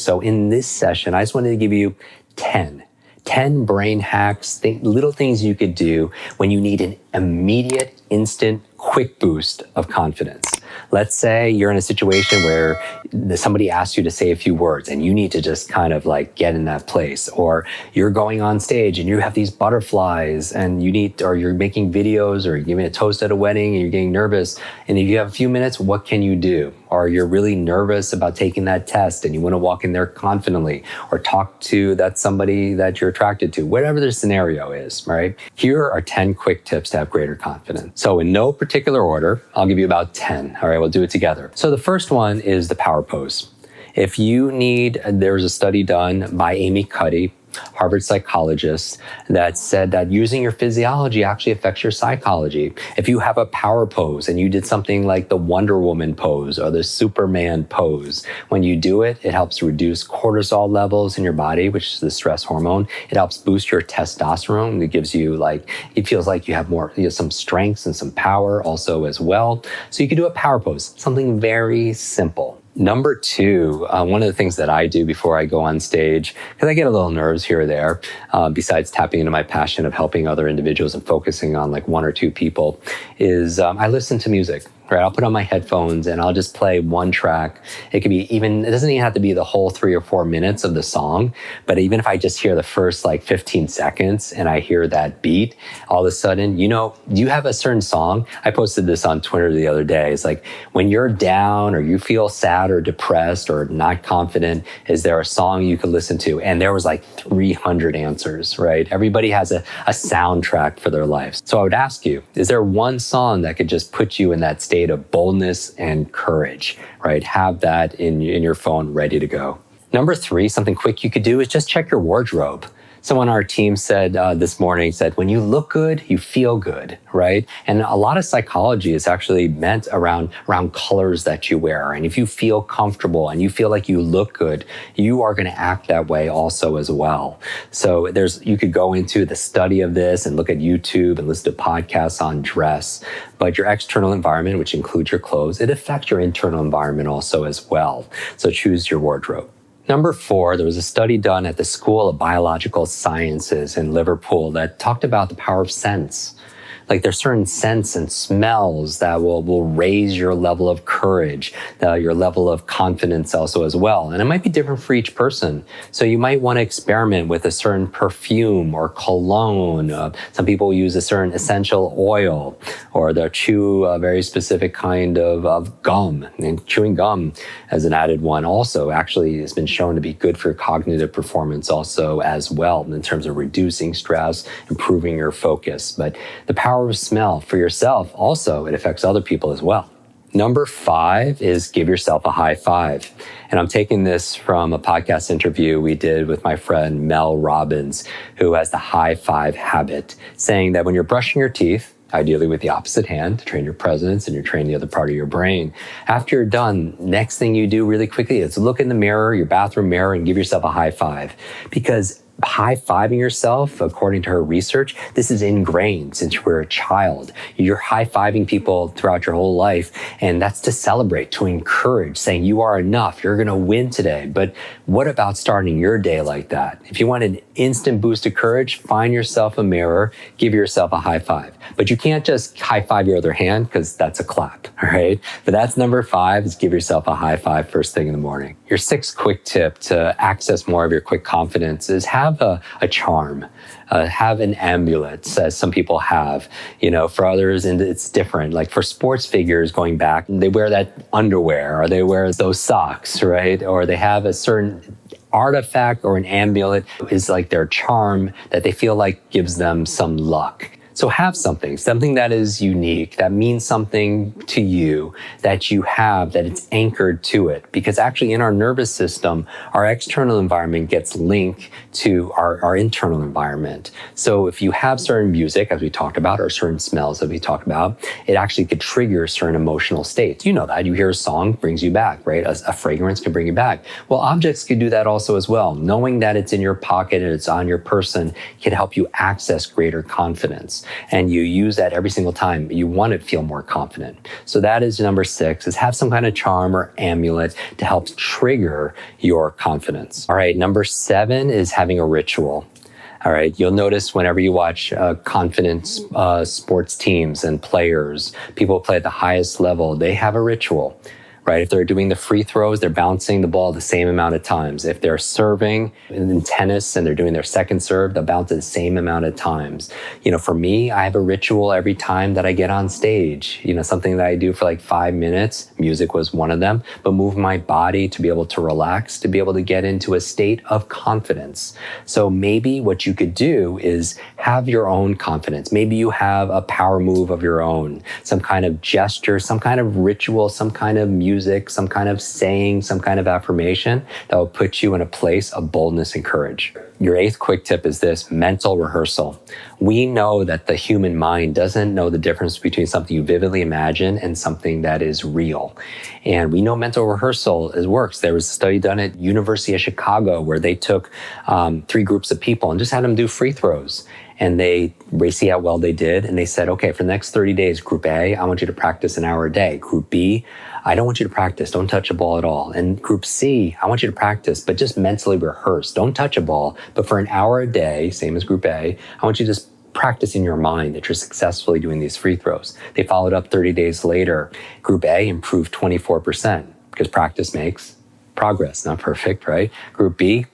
So in this session, I just wanted to give you 10 brain hacks, little things you could do when you need an immediate, instant, quick boost of confidence. Let's say you're in a situation where somebody asks you to say a few words and you need to just kind of like get in that place, or you're going on stage and you have these butterflies and or you're making videos or you're giving a toast at a wedding and you're getting nervous. And if you have a few minutes, what can you do? Or you're really nervous about taking that test and you want to walk in there confidently or talk to somebody that you're attracted to, whatever the scenario is, right? Here are 10 quick tips to have greater confidence. So in no particular order, I'll give you about 10. All right, we'll do it together. So the first one is the power pose. If you need, there's a study done by Amy Cuddy, Harvard psychologist, that said that using your physiology actually affects your psychology. If you have a power pose and you did something like the Wonder Woman pose or the Superman pose, when you do it, it helps reduce cortisol levels in your body, which is the stress hormone. It helps boost your testosterone. It gives you it feels like you have more, some strengths and some power also as well. So you can do a power pose, something very simple. Number two, one of the things that I do before I go on stage, because I get a little nerves here or there, besides tapping into my passion of helping other individuals and focusing on like one or two people, is I listen to music. Right, I'll put on my headphones and I'll just play one track. It doesn't even have to be the whole 3 or 4 minutes of the song, but even if I just hear the first 15 seconds and I hear that beat, all of a sudden, do you have a certain song? I posted this on Twitter the other day. It's like when you're down or you feel sad or depressed or not confident, is there a song you could listen to? And there was 300 answers, right? Everybody has a soundtrack for their life. So I would ask you, is there one song that could just put you in that state of boldness and courage, right? Have that in your phone ready to go. Number three, something quick you could do is just check your wardrobe. Someone on our team said this morning, when you look good, you feel good, right? And a lot of psychology is actually meant around colors that you wear. And if you feel comfortable and you feel like you look good, you are going to act that way also as well. So you could go into the study of this and look at YouTube and listen to podcasts on dress. But your external environment, which includes your clothes, it affects your internal environment also as well. So choose your wardrobe. Number four, there was a study done at the School of Biological Sciences in Liverpool that talked about the power of scents. There's certain scents and smells that will raise your level of courage, your level of confidence also as well. And it might be different for each person. So you might want to experiment with a certain perfume or cologne. Some people use a certain essential oil, or they'll chew a very specific kind of gum. And chewing gum as an added one also actually has been shown to be good for cognitive performance also as well in terms of reducing stress, improving your focus. But the power of smell for yourself, also, it affects other people as well. Number five is give yourself a high five. And I'm taking this from a podcast interview we did with my friend Mel Robbins, who has the high five habit, saying that when you're brushing your teeth, ideally with the opposite hand to train your presence and you train the other part of your brain. After you're done, next thing you do really quickly is look in the mirror, your bathroom mirror, and give yourself a high five. Because high-fiving yourself, according to her research, this is ingrained since you were a child. You're high-fiving people throughout your whole life, and that's to celebrate, to encourage, saying you are enough, you're going to win today. But what about starting your day like that? If you want an instant boost of courage, find yourself a mirror, give yourself a high five. But you can't just high five your other hand, because that's a clap, all right? But that's number five, is give yourself a high five first thing in the morning. Your sixth quick tip to access more of your quick confidence is have a charm, have an amulet, as some people have. For others, and it's different. Like for sports figures going back, they wear that underwear, or they wear those socks, right? Or they have a certain artifact or an amulet is like their charm that they feel like gives them some luck. So have something that is unique, that means something to you, that you have, that it's anchored to it. Because actually in our nervous system, our external environment gets linked to our internal environment. So if you have certain music, as we talked about, or certain smells that we talked about, it actually could trigger certain emotional states. You know that. You hear a song, brings you back, right? A fragrance can bring you back. Well, objects could do that also as well. Knowing that it's in your pocket and it's on your person can help you access greater confidence. and you use that every single time, you want to feel more confident. So that is number 6, is have some kind of charm or amulet to help trigger your confidence. All right, number 7 is having a ritual. All right, you'll notice whenever you watch confident sports teams and players, people play at the highest level, they have a ritual, right? If they're doing the free throws, they're bouncing the ball the same amount of times. If they're serving in tennis and they're doing their second serve, they'll bounce it the same amount of times. For me, I have a ritual every time that I get on stage, something that I do for like 5 minutes. Music was one of them, but move my body to be able to relax, to be able to get into a state of confidence. So maybe what you could do is have your own confidence. Maybe you have a power move of your own, some kind of gesture, some kind of ritual, some kind of music, some kind of saying, some kind of affirmation that will put you in a place of boldness and courage. Your 8th quick tip is this: mental rehearsal. We know that the human mind doesn't know the difference between something you vividly imagine and something that is real. And we know mental rehearsal works. There was a study done at University of Chicago where they took 3 groups of people and just had them do free throws. And they see how well they did. And they said, okay, for the next 30 days, group A, I want you to practice an hour a day. Group B, I don't want you to practice. Don't touch a ball at all. And group C, I want you to practice, but just mentally rehearse. Don't touch a ball, but for an hour a day, same as group A, I want you to just practice in your mind that you're successfully doing these free throws. They followed up 30 days later. Group A improved 24% because practice makes progress. Not perfect, right? Group B,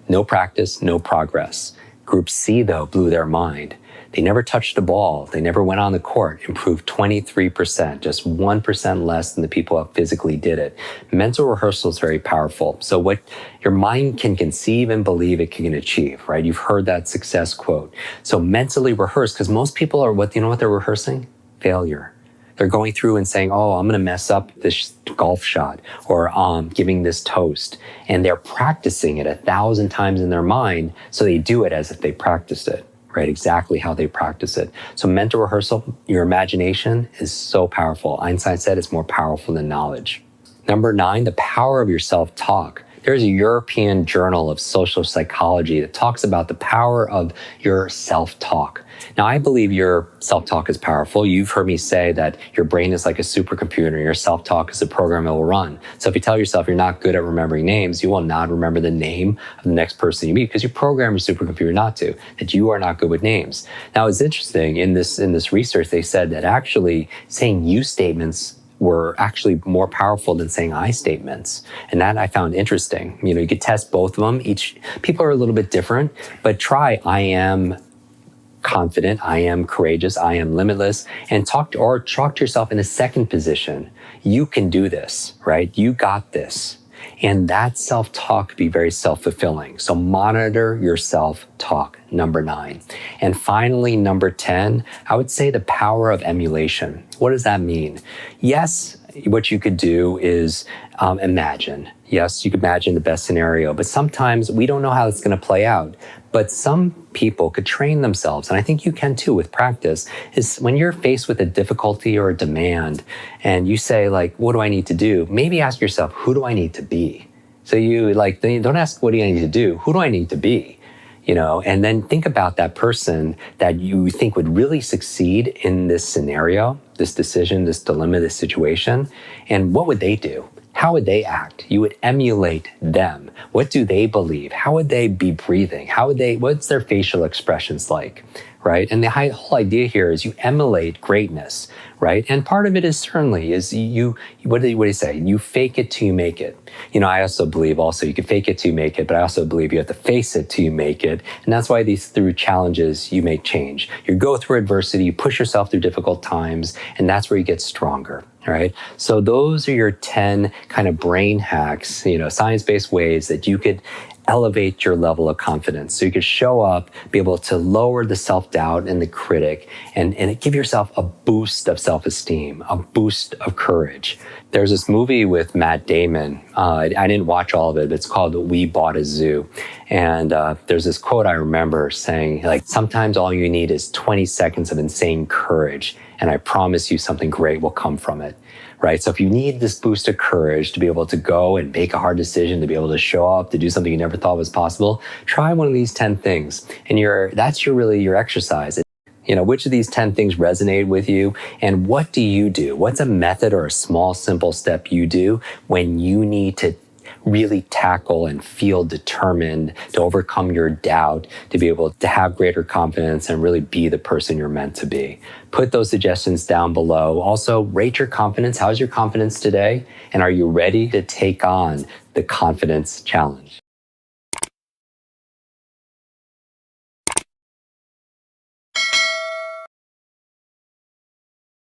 no practice, no progress. Group C, though, blew their mind. They never touched a ball. They never went on the court, improved 23%, just 1% less than the people who physically did it. Mental rehearsal is very powerful. So what your mind can conceive and believe it can achieve, right? You've heard that success quote. So mentally rehearse, because most people are, what they're rehearsing? Failure. They're going through and saying, oh, I'm going to mess up this golf shot or giving this toast. And they're practicing it 1,000 times in their mind. So they do it as if they practiced it, right? Exactly how they practice it. So mental rehearsal, your imagination is so powerful. Einstein said it's more powerful than knowledge. Number 9, the power of your self-talk. There's a European Journal of Social Psychology that talks about the power of your self-talk. Now, I believe your self-talk is powerful. You've heard me say that your brain is like a supercomputer. Your self-talk is a program it will run. So if you tell yourself you're not good at remembering names, you will not remember the name of the next person you meet because you program your supercomputer not to, that you are not good with names. Now, it's interesting, in this research, they said that actually saying you statements were actually more powerful than saying I statements. And that I found interesting. You could test both of them. People are a little bit different, but try I am confident, I am courageous, I am limitless, and talk to yourself in a second position. You can do this, right? You got this. And that self-talk could be very self-fulfilling. So monitor your self-talk, number 9. And finally, number 10, I would say the power of emulation. What does that mean? Yes, what you could do is imagine. Yes, you could imagine the best scenario, but sometimes we don't know how it's going to play out. But some people could train themselves, and I think you can too with practice, is when you're faced with a difficulty or a demand and you say like, what do I need to do? Maybe ask yourself, who do I need to be? So don't ask what do I need to do? Who do I need to be? And then think about that person that you think would really succeed in this scenario, this decision, this dilemma, this situation, and what would they do? How would they act? You would emulate them. What do they believe? How would they be breathing? What's their facial expressions like, right? And the whole idea here is you emulate greatness, right? And part of it is certainly is what do you say? You fake it till you make it. I also believe you can fake it till you make it, but I also believe you have to face it till you make it. And that's why through challenges, you make change. You go through adversity, you push yourself through difficult times, and that's where you get stronger. All right. So those are your 10 kind of brain hacks, science-based ways that you could elevate your level of confidence. So you could show up, be able to lower the self-doubt and the critic, and give yourself a boost of self-esteem, a boost of courage. There's this movie with Matt Damon. I didn't watch all of it, but it's called We Bought a Zoo. And there's this quote I remember saying, sometimes all you need is 20 seconds of insane courage, and I promise you something great will come from it. Right? So if you need this boost of courage to be able to go and make a hard decision, to be able to show up, to do something you never thought was possible, try one of these 10 things. And that's your exercise. Which of these 10 things resonate with you? And what do you do? What's a method or a small, simple step you do when you need to really tackle and feel determined to overcome your doubt, to be able to have greater confidence and really be the person you're meant to be? Put those suggestions down below. Also, rate your confidence. How's your confidence today? And are you ready to take on the confidence challenge?